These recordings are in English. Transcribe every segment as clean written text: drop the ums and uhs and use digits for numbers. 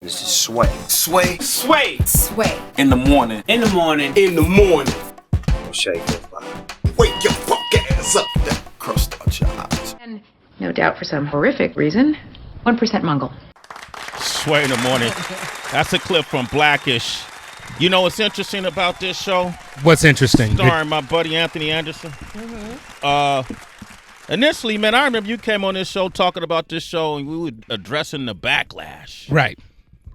This is Sway. Sway. Sway. Sway. In the morning. In the morning. In the morning. Shake it, body. Wake your fuck ass up. That crust out your eyes. And no doubt for some horrific reason, 1% Mongol. Sway in the morning. That's a clip from Blackish. You know what's interesting about this show? What's interesting? Starring my buddy Anthony Anderson. Initially, man, I remember you came on this show talking about this show and we were addressing the backlash. Right.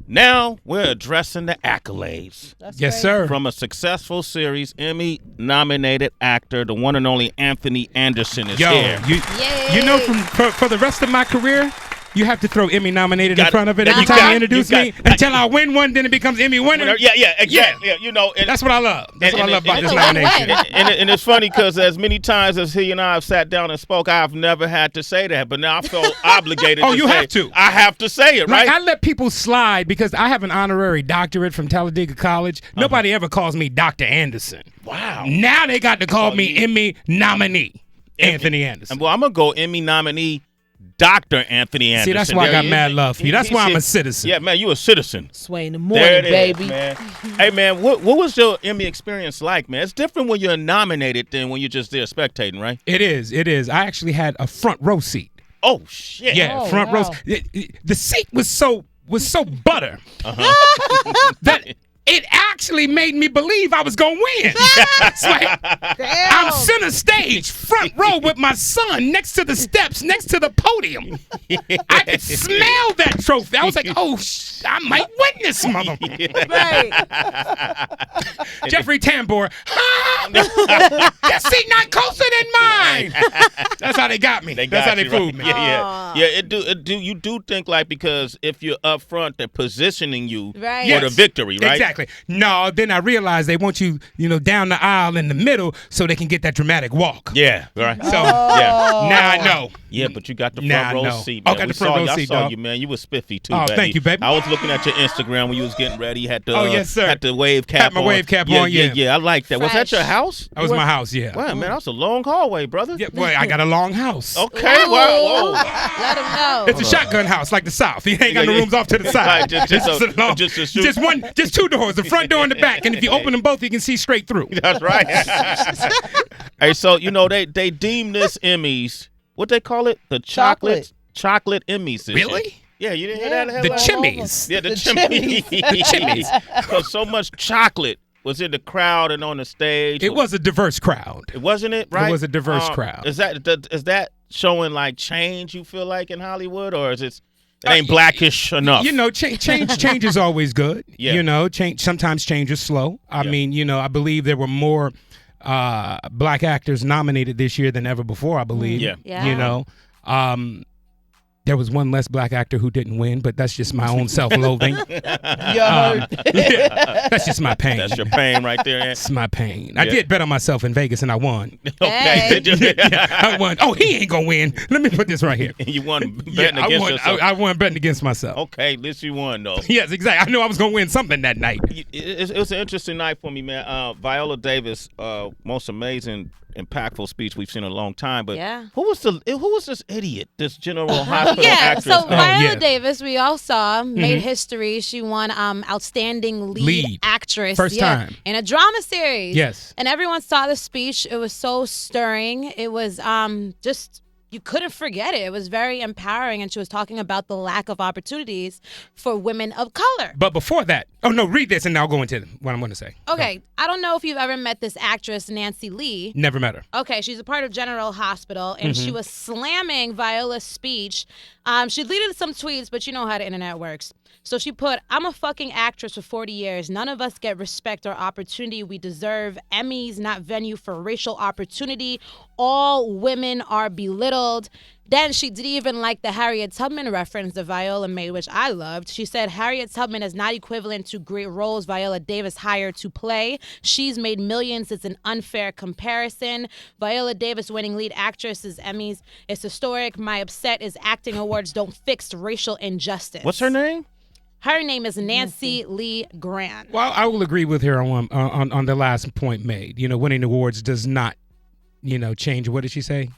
Now we're addressing the accolades. Yes, sir. From a successful series, Emmy-nominated actor, the one and only Anthony Anderson is here. You know, for the rest of my career, you have to throw Emmy nominated in front of it every time you introduce me until I win one, then it becomes Emmy winner. Yeah, exactly. Yeah, you know, that's what I love. That's what I love about this nomination. And it's funny because as many times as he and I have sat down and spoke, I've never had to say that, but now I feel obligated. You have to. I have to say it, right? Like, I let people slide because I have an honorary doctorate from Talladega College. Nobody ever calls me Dr. Anderson. Wow. Now they got to call me Emmy nominee, Anthony Anderson. Well, I'm gonna go Emmy nominee. Dr. Anthony Anderson. See, that's why I got mad love for you. That's why I'm a citizen. Yeah, man, you a citizen. Sway in the morning, baby. Man. Hey, man, what was your Emmy experience like, man? It's different when you're nominated than when you're just there spectating, right? It is. I actually had a front row seat. Oh, shit. Yeah, front row. The seat was so butter that it actually made me believe I was going to win. It's like, I'm center stage, front row with my son next to the steps, next to the podium. I could smell that trophy. I was like, I might win this motherfucker. Right. Jeffrey Tambor, that seat not closer than mine. That's how they got me. That's how they fooled me. Yeah. You do think, like, because if you're up front, they're positioning you for the victory, right? Exactly. No, then I realized they want you, down the aisle in the middle so they can get that dramatic walk. Yeah, right. So, now I know. Yeah, but you got the front row seat, man. Got the front row seat, I saw you, man. You was spiffy, too, baby. Thank you, baby. I was looking at your Instagram when you was getting ready. You had the, yes, sir. Had the wave cap on. Had my wave cap on, Yeah, I like that. Fresh. Was that your house? That was my house, yeah. Wow, man, that was a long hallway, brother. Yeah, well, I got a long house. Okay, whoa. Let him know. It's a shotgun house like the South. You ain't got no rooms off to the side. Right, just two doors, the front door and the back. And if you open them both, you can see straight through. That's right. Hey, so, they deem this Emmys, what they call it? The chocolate Emmys. Really? Yeah, you didn't hear that? The chimneys. Yeah, the chimneys. The chimneys. Because so much chocolate was in the crowd and on the stage. It was a diverse crowd. Wasn't it, right? It was a diverse crowd. Is that showing, like, change, you feel like, in Hollywood? Or is it ain't Blackish enough? Change is always good. Yeah. Sometimes change is slow. I mean, I believe there were more black actors nominated this year than ever before, I believe. Yeah. There was one less black actor who didn't win, but that's just my own self-loathing. That's just my pain. That's your pain right there. It's my pain. I did bet on myself in Vegas, and I won. Okay. I won. Oh, he ain't going to win. Let me put this right here. You won betting against yourself. I won betting against myself. Okay, at least you won, though. Yes, exactly. I knew I was going to win something that night. It was an interesting night for me, man. Viola Davis, most amazing, impactful speech we've seen in a long time. But who was this idiot, this General Hospital actress? So Viola Davis, we all saw, made history. She won outstanding lead actress. First time. In a drama series. Yes. And everyone saw the speech. It was so stirring. It was just... You couldn't forget it. It was very empowering, and she was talking about the lack of opportunities for women of color. But before that, read this, and I'll go into what I'm going to say. Okay, I don't know if you've ever met this actress, Nancy Lee. Never met her. Okay, she's a part of General Hospital, and she was slamming Viola's speech. She deleted some tweets, but you know how the internet works. So she put, "I'm a fucking actress for 40 years. None of us get respect or opportunity we deserve. Emmys, not venue for racial opportunity. All women are belittled." Then she didn't even like the Harriet Tubman reference that Viola made, which I loved. She said Harriet Tubman is not equivalent to great roles Viola Davis hired to play. She's made millions. It's an unfair comparison. Viola Davis winning lead actress's Emmys is historic. My upset is acting awards don't fix racial injustice. What's her name? Her name is Nancy Lee Grant. Well, I will agree with her on the last point made. Winning awards does not, change. What did she say?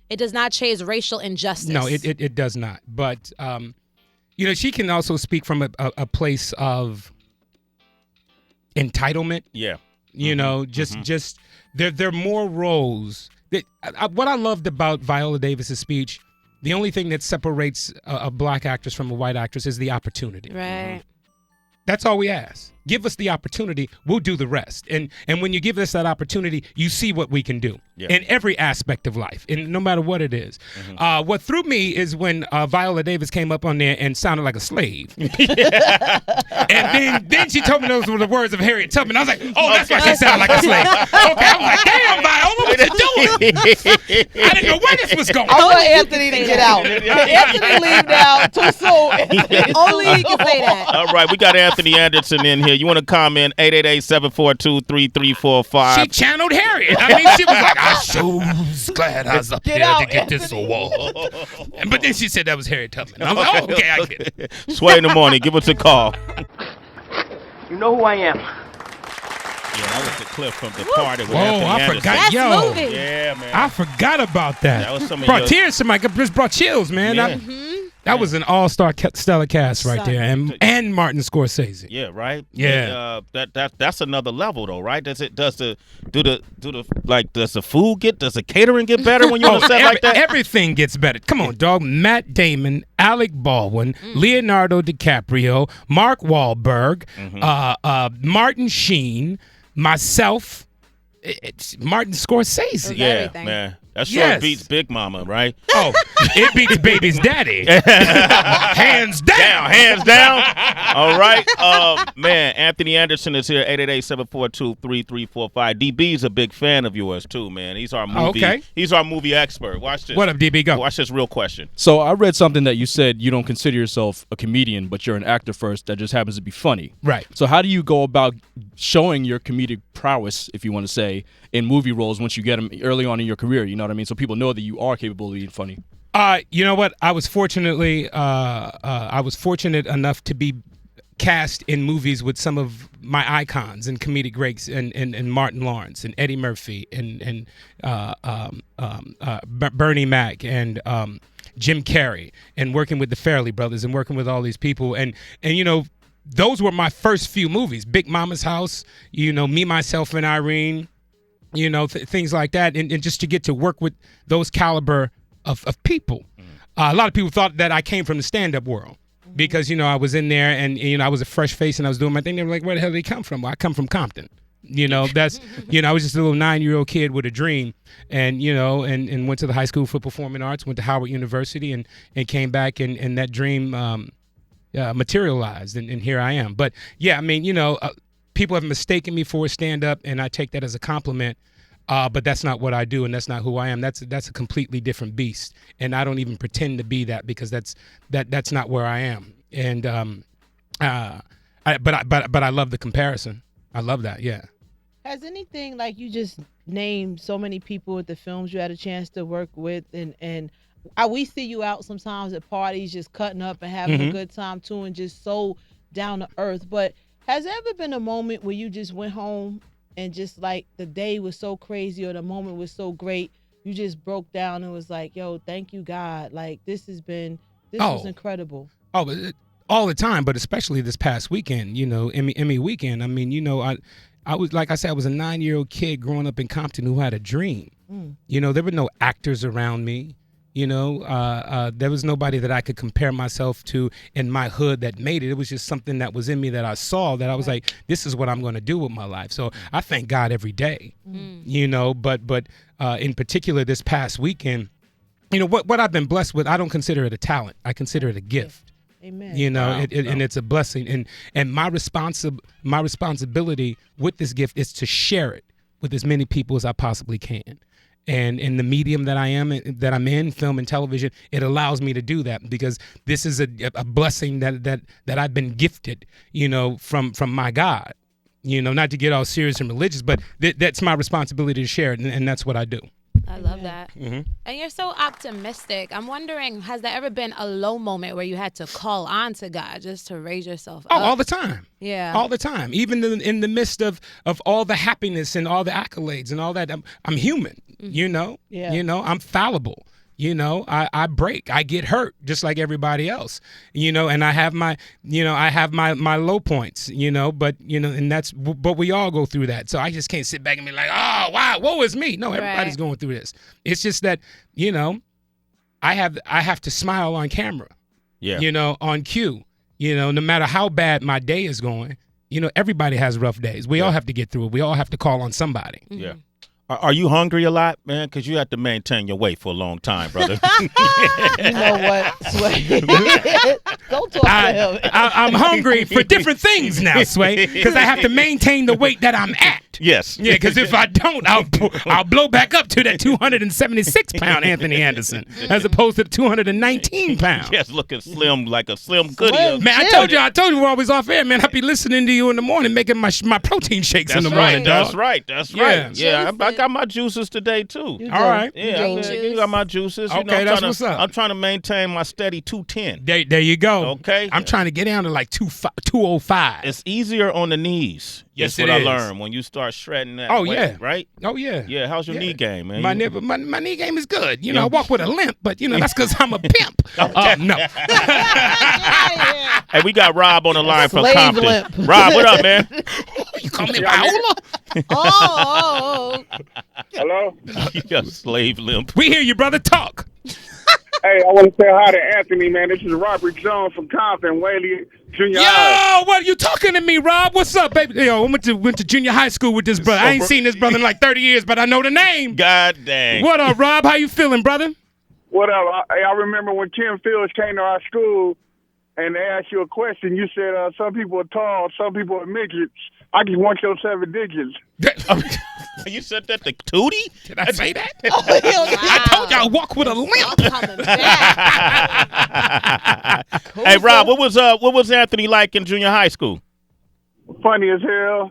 It does not change racial injustice. No, it does not. But You know, she can also speak from a place of entitlement. Yeah. You know, just there are more roles. What I loved about Viola Davis's speech, the only thing that separates a black actress from a white actress is the opportunity. Right. That's all we ask. Give us the opportunity, we'll do the rest. And when you give us that opportunity, you see what we can do in every aspect of life, and no matter what it is. What threw me is when Viola Davis came up on there and sounded like a slave. And then she told me those were the words of Harriet Tubman. I was like, oh, that's why she sounded like a slave. Okay, I was like, damn, Viola, what you doing? I didn't know where this was going. I want Anthony to get out. Anthony leave now too soon. Only he can say that. All right, we got Anthony Anderson in here. You want to comment? 888-742-3345. She channeled Harriet. I mean, she was like, I sure glad I was up here to get this award. But then she said that was Harriet Tubman. I was like, oh, okay, I get it. Sway in the morning. Give us a call. You know who I am. Yeah, that was the clip from the party with Whoa, Anthony I Anderson. forgot. That's moving. Yeah, man. I forgot about that. That was some of brought your- tears to my, just brought chills, man. Yeah. That was an all-star stellar cast right there, and Martin Scorsese. Yeah, right. Yeah. That's another level though, right? Does the food does the catering get better when you're on a set like that? Everything gets better. Come on, dog. Matt Damon, Alec Baldwin, Leonardo DiCaprio, Mark Wahlberg, Martin Sheen, myself. It's Martin Scorsese. Yeah, everything. man. That sure beats Big Mama, right? Oh, it beats Baby's daddy. Hands down. Hands down. All right. Man, Anthony Anderson is here, 888-742-3345. DB's a big fan of yours, too, man. He's our movie He's our movie expert. Watch this. What up, DB? Go. Watch this real question. So I read something that you said you don't consider yourself a comedian, but you're an actor first that just happens to be funny. Right. So how do you go about showing your comedic prowess, if you want to say, in movie roles once you get them early on in your career? You know what I mean? So people know that you are capable of being funny. You know what? I was fortunate enough to be cast in movies with some of my icons and comedic greats, and Martin Lawrence and Eddie Murphy and Bernie Mac and Jim Carrey, and working with the Farrelly brothers and working with all these people, and you know, those were my first few movies. Big Mama's House, you know, Me, Myself, and Irene, you know, things like that, and just to get to work with those caliber of people. A lot of people thought that I came from the stand-up world because, you know, I was in there and, you know, I was a fresh face and I was doing my thing. They were like, where the hell did he come from? Well, I come from Compton. You know, that's, you know, I was just a little 9-year-old kid with a dream, and, you know, and went to the High School for Performing Arts, went to Howard University, and came back, and that dream materialized, and here I am. But, yeah, I mean, you know, people have mistaken me for a stand-up, and I take that as a compliment. But that's not what I do, and that's not who I am. That's a completely different beast, and I don't even pretend to be that because that's not where I am. And but I love the comparison. I love that. Yeah. Has anything, like, you just named so many people at the films you had a chance to work with, and we see you out sometimes at parties just cutting up and having a good time too, and just so down to earth. But has there ever been a moment where you just went home and just, like, the day was so crazy or the moment was so great, you just broke down and was like, yo, thank you, God. Like, this was incredible. Oh, all the time, but especially this past weekend, you know, Emmy weekend. I mean, you know, I was, like I said, I was a 9-year-old kid growing up in Compton who had a dream. You know, there were no actors around me. You know, there was nobody that I could compare myself to in my hood that made it. It was just something that was in me that I saw that I was like, this is what I'm going to do with my life. So I thank God every day, you know, but in particular this past weekend, you know, what I've been blessed with, I don't consider it a talent. I consider it a gift. Amen. You know, and it's a blessing. And my responsibility with this gift is to share it with as many people as I possibly can. And in the medium that I'm in, film and television, it allows me to do that because this is a blessing that I've been gifted, you know, from my God. You know, not to get all serious and religious, but that's my responsibility to share it, and that's what I do. I love that. And you're so optimistic. I'm wondering, has there ever been a low moment where you had to call on to God just to raise yourself up? Oh, all the time. Yeah. All the time. Even in the midst of all the happiness and all the accolades and all that, I'm human, you know? Yeah. You know, I'm fallible. You know, I break, I get hurt just like everybody else, you know, and I have my low points, you know, but, you know, but we all go through that. So I just can't sit back and be like, oh, wow, woe is me. No, everybody's going through this. It's just that, you know, I have to smile on camera, you know, on cue, you know, no matter how bad my day is going, you know, everybody has rough days. We all have to get through it. We all have to call on somebody. Yeah. Are you hungry a lot, man? Because you have to maintain your weight for a long time, brother. You know what, Sway? Go talk to him. I'm hungry for different things now, Sway, because I have to maintain the weight that I'm at. Yes. Yeah, because if I don't, I'll blow back up to that 276-pound Anthony Anderson, as opposed to 219 pounds. Yes, looking slim like a slim goodie. Man, I told you we're always off air, man. I be listening to you in the morning, making my protein shakes in the morning, dog. That's right. Yeah, I got my juices today too. All right. Yeah, you got my juices. You Okay, know, that's what's up. I'm trying to maintain my steady 210. There you go. Okay. I'm trying to get down to like 205. It's easier on the knees. Yes, That's what it I is. learned when you start shredding that. Oh, weight, yeah. right? Oh yeah. Yeah. How's your knee game, man? My knee game is good. You know, I walk with a limp, but you know that's because I'm a pimp. No. Hey, we got Rob on the line from Slave Compton. limp. Rob, what up, man? You call me Viola? Oh. Hello? You a slave limp. We hear you, brother. Talk. Hey, I want to say hi to Anthony, man. This is Robert Jones from Compton, Whaley Junior High. Yo, what are you talking to me, Rob? What's up, baby? Yo, I went to junior high school with this brother. I ain't seen this brother in like 30 years, but I know the name. God dang. What up, Rob? How you feeling, brother? What up? I remember when Tim Fields came to our school and they asked you a question. You said some people are tall, some people are midgets. I just want your 7 digits. You said that to Tootie? Did I say that? Wow. I told you I walk with a limp. Coming back. Hey, Rob, what was Anthony like in junior high school? Funny as hell.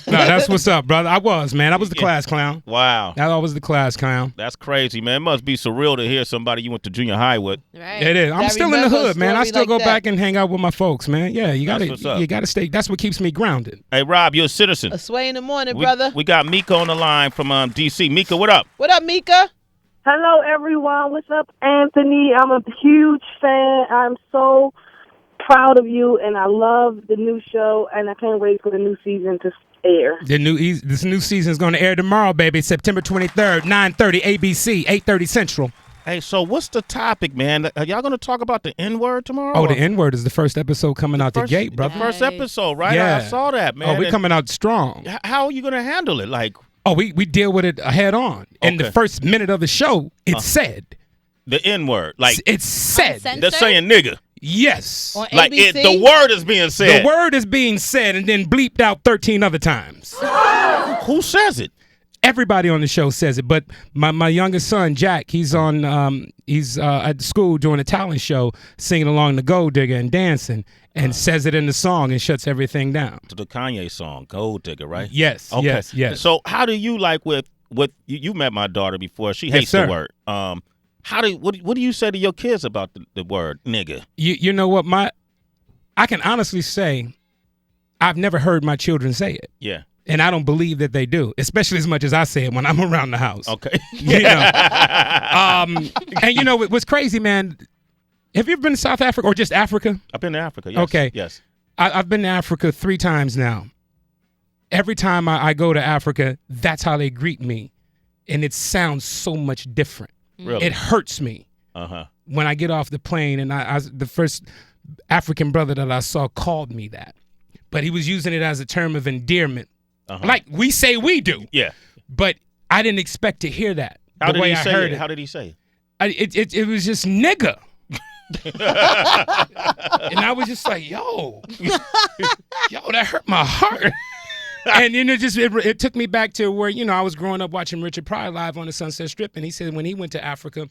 No, that's what's up, brother. I was the class clown. Wow. I was the class clown. That's crazy, man. It must be surreal to hear somebody you went to junior high with. Right. It is. I'm That still in the remember a hood, man. I story still like go that. back and hang out with my folks, man. Yeah, you That's what's up. gotta stay. That's what keeps me grounded. Hey, Rob, you're a citizen. A Sway in the morning, brother. We got Mika on the line from D.C. Mika, what up? What up, Mika? Hello, everyone. What's up, Anthony? I'm a huge fan. I'm so proud of you, and I love the new show, and I can't wait for the new season to air. This new season is going to air tomorrow, baby. September 23rd, 9:30 ABC, 8:30 Central. Hey, so what's the topic, man? Are y'all going to talk about the N-word tomorrow? Oh, the N-word is the first episode coming out the gate, brother. The first episode, right? Yeah. I saw that, man. Oh, we're coming out strong. How are you going to handle it? Like, we deal with it head on. In the first minute of the show, it's said. The N-word. Like, it's said. They're saying nigga. Yes. On Like, ABC? the word is being said. The word is being said and then bleeped out 13 other times. Who says it? Everybody on the show says it, but my youngest son, Jack, he's on he's at school doing a talent show, singing along the Gold Digger and dancing, and says it in the song and shuts everything down. To the Kanye song, Gold Digger, right? Yes, okay. yes. So how do you like with you met my daughter before? She hates the word. What do you say to your kids about the word nigga? You know what, I can honestly say I've never heard my children say it. Yeah. And I don't believe that they do, especially as much as I say it when I'm around the house. Okay. You know. And you know what's crazy, man? Have you ever been to South Africa or just Africa? I've been to Africa, yes. Okay. Yes. I've been to Africa 3 times now. Every time I go to Africa, that's how they greet me. And it sounds so much different. Really? It hurts me. Uh-huh. When I get off the plane and the first African brother that I saw called me that. But he was using it as a term of endearment. Uh-huh. Like we say we do. Yeah. But I didn't expect to hear that. How the way did he I say heard it? How did he say it? It was just nigga. And I was just like, yo, that hurt my heart. And then it took me back to where, I was growing up watching Richard Pryor live on the Sunset Strip. And he said when he went to Africa,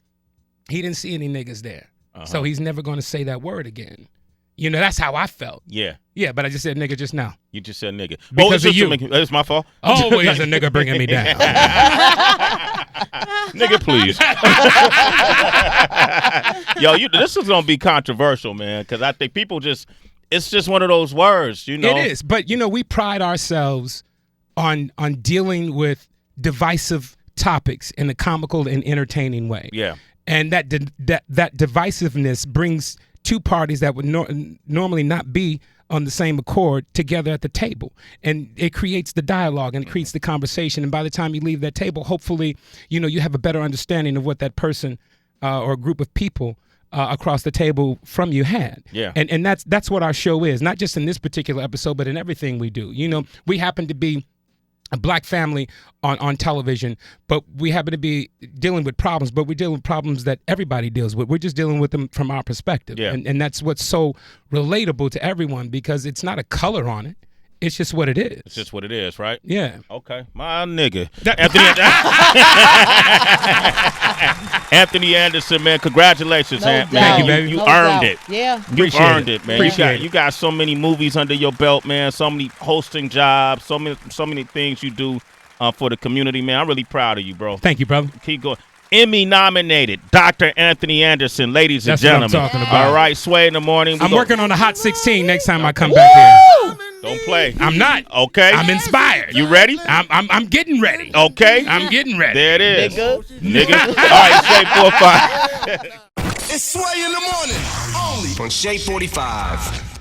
he didn't see any niggas there. Uh-huh. So he's never going to say that word again. That's how I felt. Yeah. Yeah, but I just said nigga just now. You just said nigga. Because of you. It's my fault. Always a nigga bringing me down. Nigga, please. Yo, this is going to be controversial, man, because I think people it's just one of those words, It is, but, we pride ourselves on dealing with divisive topics in a comical and entertaining way. Yeah. and that divisiveness brings two parties that would normally not be on the same accord together at the table, and it creates the dialogue and it creates the conversation. And by the time you leave that table, hopefully, you have a better understanding of what that person or a group of people across the table from you had. Yeah. And that's what our show is, not just in this particular episode, but in everything we do. We happen to be a black family on television, but we happen to be dealing with problems, but we're dealing with problems that everybody deals with. We're just dealing with them from our perspective. Yeah. And that's what's so relatable to everyone, because it's not a color on it. It's just what it is. It's just what it is, right? Yeah. Okay. My nigga. Anthony Anderson, man, congratulations, man. Thank you, baby. You earned it. Yeah. You earned it, man. You got so many movies under your belt, man. So many hosting jobs, so many things you do for the community, man. I'm really proud of you, bro. Thank you, brother. Keep going. Emmy nominated Dr. Anthony Anderson, ladies and gentlemen. That's what I'm talking about. All right, Sway in the morning. I'm working on the Hot 16 next time I come back here. Don't play. I'm not. Okay. I'm inspired. You ready? I'm getting ready. Okay. I'm getting ready. There it is. Nigga. All right, Shea 45. It's Sway in the morning. Only on Shea 45.